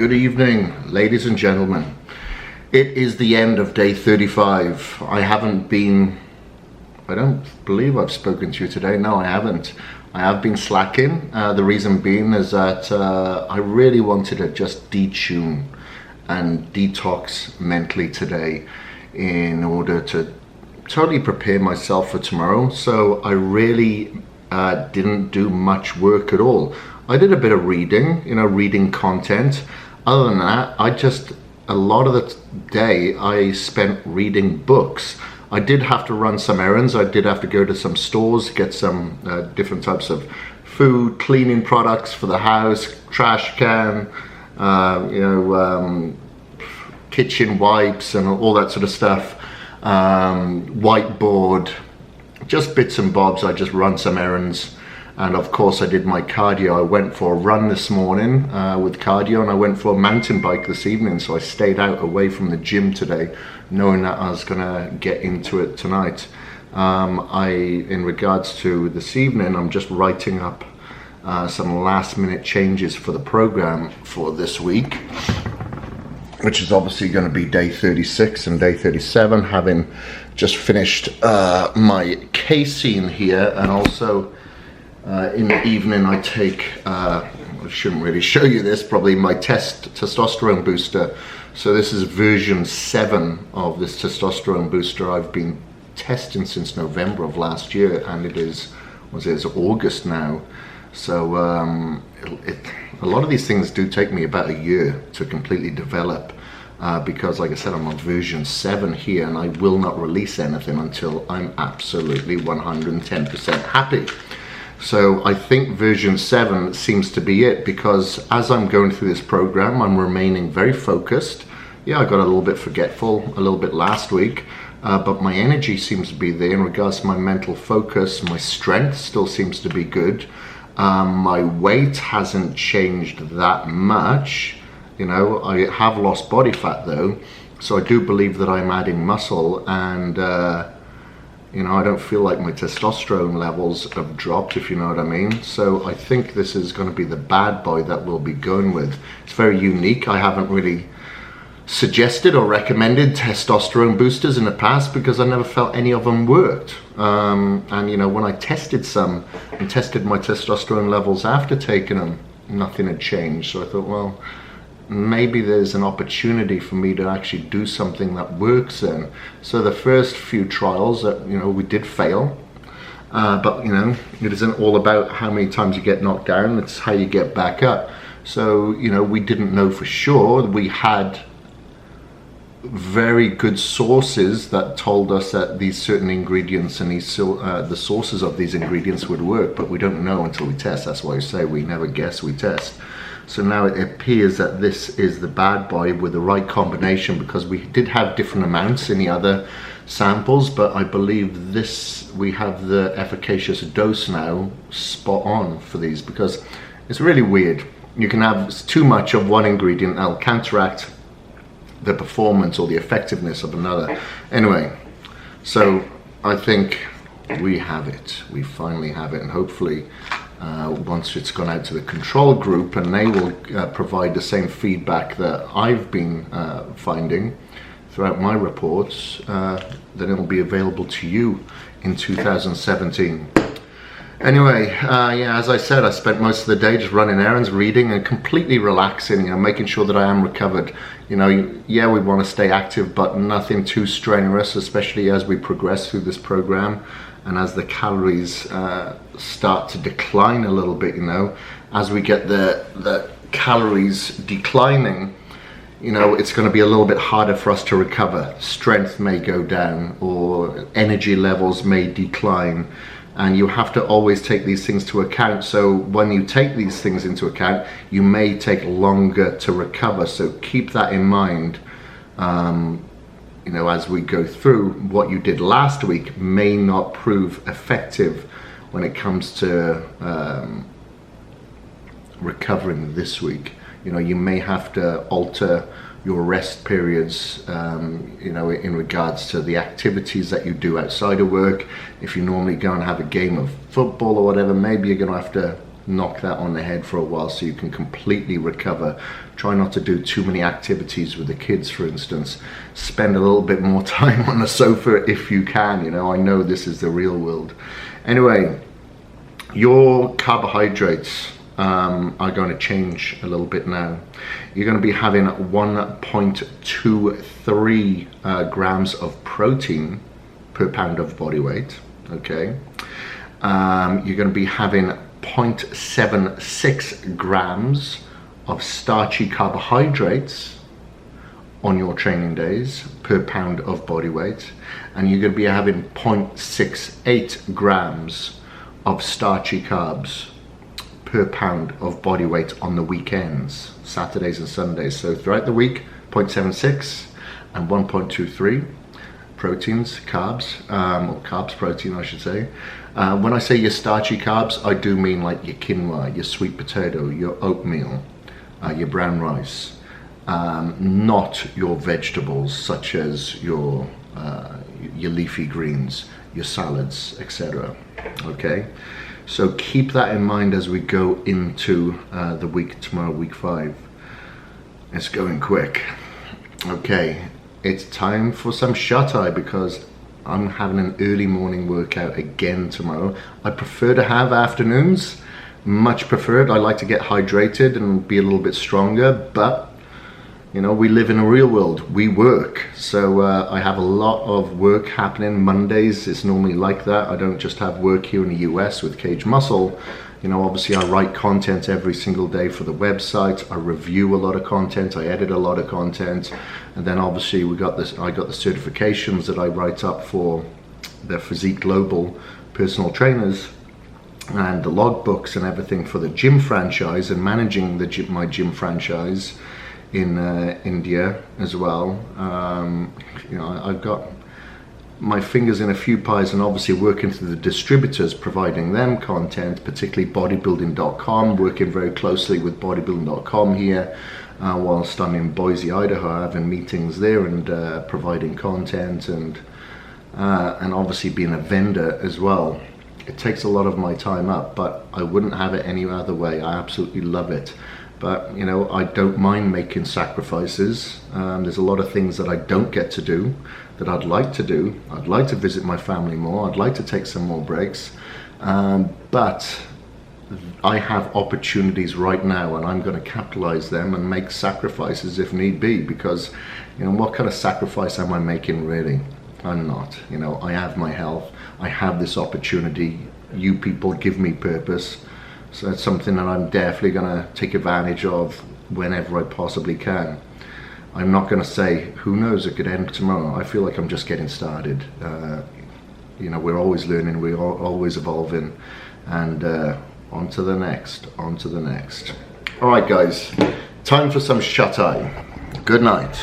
Good evening, ladies and gentlemen. It is the end of day 35. I don't believe I've spoken to you today. No, I haven't. I have been slacking. The reason being is that I really wanted to just detune and detox mentally today in order to totally prepare myself for tomorrow. So I really didn't do much work at all. I did a bit of reading, reading content. Other than that, a lot of the day I spent reading books. I did have to run some errands. I did have to go to some stores, get some different types of food, cleaning products for the house, trash can, kitchen wipes and all that sort of stuff, whiteboard, just bits and bobs. I just run some errands. And of course I did my cardio. I went for a run this morning with cardio, and I went for a mountain bike this evening. So I stayed out away from the gym today, knowing that I was gonna get into it tonight. In regards to this evening, I'm just writing up some last minute changes for the program for this week, which is obviously going to be day 36 and day 37, having just finished my casein here. And also in the evening I take, I shouldn't really show you this, probably my testosterone booster. So this is version 7 of this testosterone booster. I've been testing since November of last year, and it's August now. So a lot of these things do take me about a year to completely develop, because like I said, I'm on version 7 here, and I will not release anything until I'm absolutely 110% happy. So I think version 7 seems to be it, because as I'm going through this program, I'm remaining very focused. Yeah, I got a little bit forgetful a little bit last week, but my energy seems to be there in regards to my mental focus. My strength still seems to be good. My weight hasn't changed that much. I have lost body fat though, so I do believe that I'm adding muscle, and I don't feel like my testosterone levels have dropped, if you know what I mean. So I think this is going to be the bad boy that we'll be going with. It's very unique. I haven't really suggested or recommended testosterone boosters in the past because I never felt any of them worked. And when I tested some and tested my testosterone levels after taking them, nothing had changed. So I thought, well, maybe there's an opportunity for me to actually do something that works then. So the first few trials that we did fail, but it isn't all about how many times you get knocked down, it's how you get back up. So we didn't know for sure. We had very good sources that told us that these certain ingredients and the sources of these ingredients would work, but we don't know until we test. That's why I say we never guess, we test. So now it appears that this is the bad boy with the right combination, because we did have different amounts in the other samples, but I believe we have the efficacious dose now spot on for these, because it's really weird. You can have too much of one ingredient that'll counteract the performance or the effectiveness of another. Anyway, so I think we have it. We finally have it, and hopefully once it's gone out to the control group and they will provide the same feedback that I've been finding throughout my reports, then it will be available to you in 2017. Anyway, yeah, as I said, I spent most of the day just running errands, reading, and completely relaxing, making sure that I am recovered. Yeah, we want to stay active, but nothing too strenuous, especially as we progress through this program. And as the calories start to decline a little bit, as we get the calories declining, it's going to be a little bit harder for us to recover. Strength may go down, or energy levels may decline, and you have to always take these things to account. So when you take these things into account, you may take longer to recover. So keep that in mind. As we go through, what you did last week may not prove effective when it comes to recovering this week. You may have to alter your rest periods, in regards to the activities that you do outside of work. If you normally go and have a game of football or whatever, maybe you're going to have to knock that on the head for a while so you can completely recover. Try not to do too many activities with the kids, for instance. Spend a little bit more time on the sofa if you can. You know, I know this is the real world. Anyway, your carbohydrates are going to change a little bit now. You're going to be having 1.23 grams of protein per pound of body weight. Okay. You're going to be having 0.76 grams of starchy carbohydrates on your training days per pound of body weight, and you're going to be having 0.68 grams of starchy carbs per pound of body weight on the weekends, Saturdays and Sundays. So throughout the week, 0.76 and 1.23 proteins, carbs, or carbs, protein I should say. When I say your starchy carbs, I do mean like your quinoa, your sweet potato, your oatmeal, your brown rice, not your vegetables such as your leafy greens, your salads, etc. Okay, so keep that in mind as we go into the week tomorrow, week 5. It's going quick. Okay, it's time for some shut-eye because I'm having an early morning workout again tomorrow. I prefer to have afternoons, much preferred. I like to get hydrated and be a little bit stronger, but you know, we live in a real world. We work, so I have a lot of work happening. Mondays, it's normally like that. I don't just have work here in the US with Caged Muscle. You know, obviously I write content every single day for the website. I review a lot of content. I edit a lot of content, and then obviously we got this. I got the certifications that I write up for the Physique Global personal trainers, and the logbooks and everything for the gym franchise and managing the my gym franchise in India as well. You know, I've got my fingers in a few pies, and obviously working through the distributors, providing them content, particularly bodybuilding.com, working very closely with bodybuilding.com here whilst I'm in Boise, Idaho, having meetings there and providing content, and obviously being a vendor as well. It takes a lot of my time up, but I wouldn't have it any other way. I absolutely love it. But, you know, I don't mind making sacrifices. There's a lot of things that I don't get to do that I'd like to do. I'd like to visit my family more. I'd like to take some more breaks. But I have opportunities right now, and I'm going to capitalize them and make sacrifices if need be, because, you know, what kind of sacrifice am I making really? I'm not. You know, I have my health. I have this opportunity. You people give me purpose. So it's something that I'm definitely going to take advantage of whenever I possibly can. I'm not going to say, who knows, it could end tomorrow. I feel like I'm just getting started. You know, we're always learning, we're always evolving, and on to the next, on to the next. All right, guys, time for some shut-eye. Good night.